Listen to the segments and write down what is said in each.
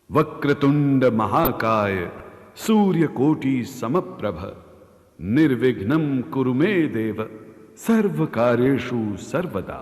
वक्रतुंड महाकाय सूर्यकोटि समप्रभ निर्विघ्नं कुरु मे देव सर्वकार्येषु सर्वदा।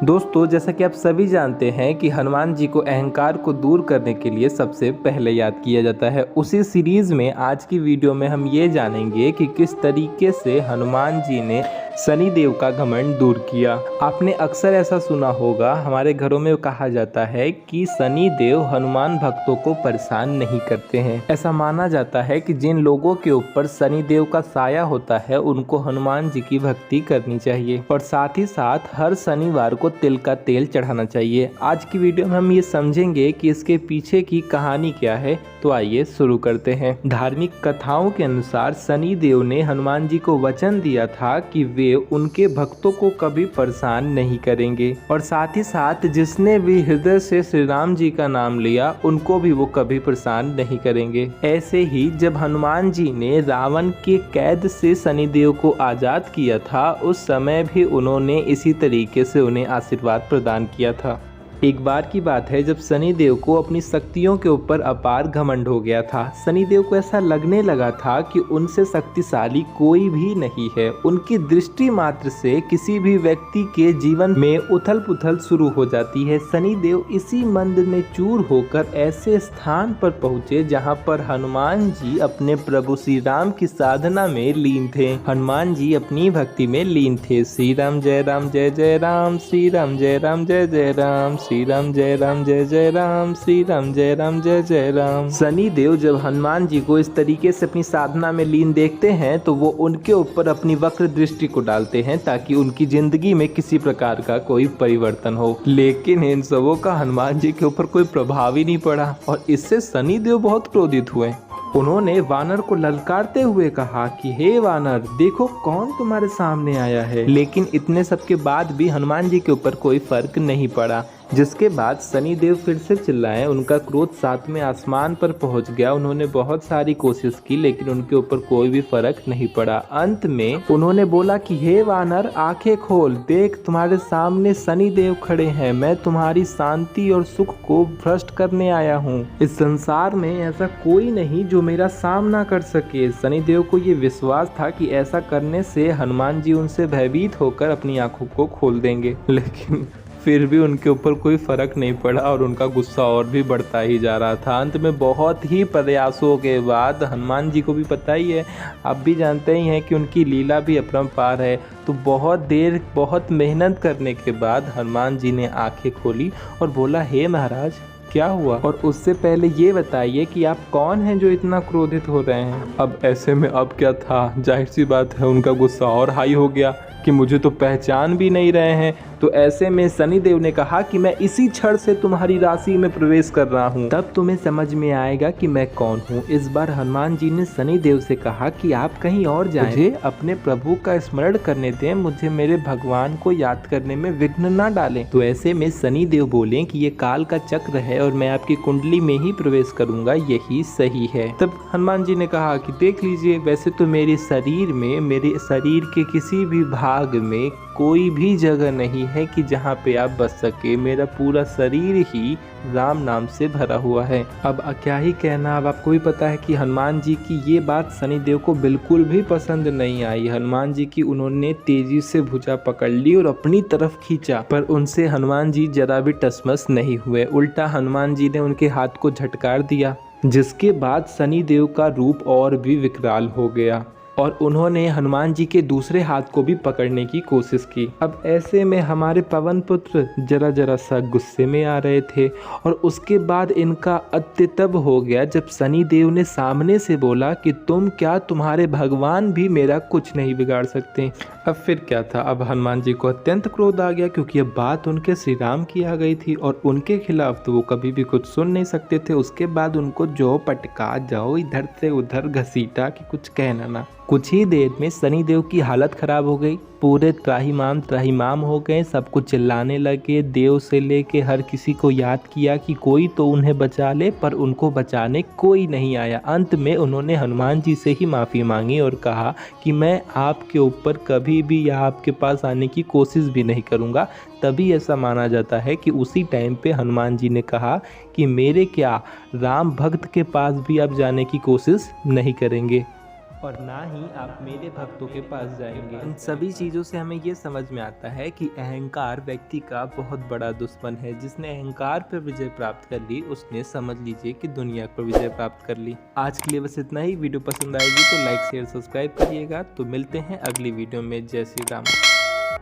दोस्तों, जैसा कि आप सभी जानते हैं कि हनुमान जी को अहंकार को दूर करने के लिए सबसे पहले याद किया जाता है। उसी सीरीज में आज की वीडियो में हम ये जानेंगे कि किस तरीके से हनुमान जी ने शनि देव का घमंड दूर किया। आपने अक्सर ऐसा सुना होगा, हमारे घरों में कहा जाता है कि शनि देव हनुमान भक्तों को परेशान नहीं करते हैं। ऐसा माना जाता है कि जिन लोगों के ऊपर शनि देव का साया होता है उनको हनुमान जी की भक्ति करनी चाहिए और साथ ही साथ हर शनिवार को तिल का तेल चढ़ाना चाहिए। आज की वीडियो में हम ये समझेंगे कि इसके पीछे की कहानी क्या है। तो आइए शुरू करते हैं। धार्मिक कथाओं के अनुसार शनि देव ने हनुमान जी को वचन दिया था कि वे उनके भक्तों को कभी परेशान नहीं करेंगे और साथ ही साथ जिसने भी हृदय से श्री राम जी का नाम लिया उनको भी वो कभी परेशान नहीं करेंगे। ऐसे ही जब हनुमान जी ने रावण के कैद से शनि देव को आजाद किया था, उस समय भी उन्होंने इसी तरीके से उन्हें आशीर्वाद प्रदान किया था। एक बार की बात है जब शनि देव को अपनी शक्तियों के ऊपर अपार घमंड हो गया था। शनि देव को ऐसा लगने लगा था कि उनसे शक्तिशाली कोई भी नहीं है। उनकी दृष्टि मात्र से किसी भी व्यक्ति के जीवन में उथल पुथल शुरू हो जाती है। शनि देव इसी मंद में चूर होकर ऐसे स्थान पर पहुँचे जहाँ पर हनुमान जी अपने प्रभु श्री राम की साधना में लीन थे। हनुमान जी अपनी भक्ति में लीन थे। श्री राम जय राम जय जय राम, श्री राम जय राम जय जय राम, श्री राम जय राम जय जय राम, श्री राम जय राम जय जय राम। शनि देव जब हनुमान जी को इस तरीके से अपनी साधना में लीन देखते हैं तो वो उनके ऊपर अपनी वक्र दृष्टि को डालते हैं ताकि उनकी जिंदगी में किसी प्रकार का कोई परिवर्तन हो। लेकिन इन सबों का हनुमान जी के ऊपर कोई प्रभाव ही नहीं पड़ा और इससे शनि देव बहुत क्रोधित हुए। उन्होंने वानर को ललकारते हुए कहा कि हे वानर, देखो कौन तुम्हारे सामने आया है। लेकिन इतने सब के बाद भी हनुमान जी के ऊपर कोई फर्क नहीं पड़ा, जिसके बाद शनि देव फिर से चिल्लाए। उनका क्रोध सातवें आसमान पर पहुंच गया। उन्होंने बहुत सारी कोशिश की लेकिन उनके ऊपर कोई भी फर्क नहीं पड़ा। अंत में उन्होंने बोला कि हे वानर, आंखें खोल, देख तुम्हारे सामने शनि देव खड़े हैं। मैं तुम्हारी शांति और सुख को भ्रष्ट करने आया हूँ। इस संसार में ऐसा कोई नहीं जो मेरा सामना कर सके। शनि देव को ये विश्वास था कि ऐसा करने से हनुमान जी उनसे भयभीत होकर अपनी आंखों को खोल देंगे, लेकिन फिर भी उनके ऊपर कोई फर्क नहीं पड़ा और उनका गुस्सा और भी बढ़ता ही जा रहा था। अंत में बहुत ही प्रयासों के बाद, हनुमान जी को भी पता ही है, आप भी जानते ही हैं कि उनकी लीला भी अपरंपार है, तो बहुत देर बहुत मेहनत करने के बाद हनुमान जी ने आंखें खोली और बोला, हे महाराज क्या हुआ? और उससे पहले ये बताइए कि आप कौन हैं जो इतना क्रोधित हो रहे हैं। अब ऐसे में अब क्या था, जाहिर सी बात है उनका गुस्सा और हाई हो गया कि मुझे तो पहचान भी नहीं रहे हैं। तो ऐसे में शनि देव ने कहा कि मैं इसी क्षण से तुम्हारी राशि में प्रवेश कर रहा हूँ, तब तुम्हें समझ में आएगा कि मैं कौन हूँ। इस बार हनुमान जी ने शनि देव से कहा कि आप कहीं और जाएं, मुझे अपने प्रभु का स्मरण करने दें, मुझे मेरे भगवान को याद करने में विघ्न ना डालें। तो ऐसे में शनि देव बोले कि ये काल का चक्र है और मैं आपकी कुंडली में ही प्रवेश करूंगा, यही सही है। तब हनुमान जी ने कहा कि देख लीजिए, वैसे तो मेरे शरीर के किसी भी भाग में कोई भी जगह नहीं है कि जहाँ पे आप बच सके। मेरा पूरा शरीर ही राम नाम से भरा हुआ है। अब क्या ही कहना। अब आपको भी पता है कि हनुमान जी की ये बात शनि देव को बिल्कुल भी पसंद नहीं आई। हनुमान जी की उन्होंने तेजी से भुजा पकड़ ली और अपनी तरफ खींचा, पर उनसे हनुमान जी जरा भी टसमस नहीं हुए। उल्टा हनुमान जी ने उनके हाथ को झटकार दिया, जिसके बाद शनि देव का रूप और भी विकराल हो गया और उन्होंने हनुमान जी के दूसरे हाथ को भी पकड़ने की कोशिश की। अब ऐसे में हमारे पवन पुत्र जरा जरा सा गुस्से में आ रहे थे और उसके बाद इनका अत्य तब हो गया जब शनि देव ने सामने से बोला कि तुम क्या, तुम्हारे भगवान भी मेरा कुछ नहीं बिगाड़ सकते। अब फिर क्या था, अब हनुमान जी को अत्यंत क्रोध आ गया क्योंकि अब बात उनके श्री राम की आ गई थी और उनके खिलाफ तो वो कभी भी कुछ सुन नहीं सकते थे। उसके बाद उनको जो पटका, जाओ इधर से उधर घसीटा कि कुछ कहना ना। कुछ ही देर में शनिदेव की हालत खराब हो गई। पूरे त्राहिमाम हो गए, सब कुछ चिल्लाने लगे। देव से लेके हर किसी को याद किया कि कोई तो उन्हें बचा ले, पर उनको बचाने कोई नहीं आया। अंत में उन्होंने हनुमान जी से ही माफ़ी मांगी और कहा कि मैं आपके ऊपर कभी भी या आपके पास आने की कोशिश भी नहीं करूँगा। तभी ऐसा माना जाता है कि उसी टाइम पे हनुमान जी ने कहा कि मेरे क्या, राम भक्त के पास भी आप जाने की कोशिश नहीं करेंगे और ना ही आप मेरे भक्तों के पास जाएंगे। इन सभी चीज़ों से हमें ये समझ में आता है कि अहंकार व्यक्ति का बहुत बड़ा दुश्मन है। जिसने अहंकार पर विजय प्राप्त कर ली, उसने समझ लीजिए कि दुनिया पर विजय प्राप्त कर ली। आज के लिए बस इतना ही। वीडियो पसंद आएगी तो लाइक शेयर सब्सक्राइब करिएगा। तो मिलते हैं अगली वीडियो में। जय श्री राम।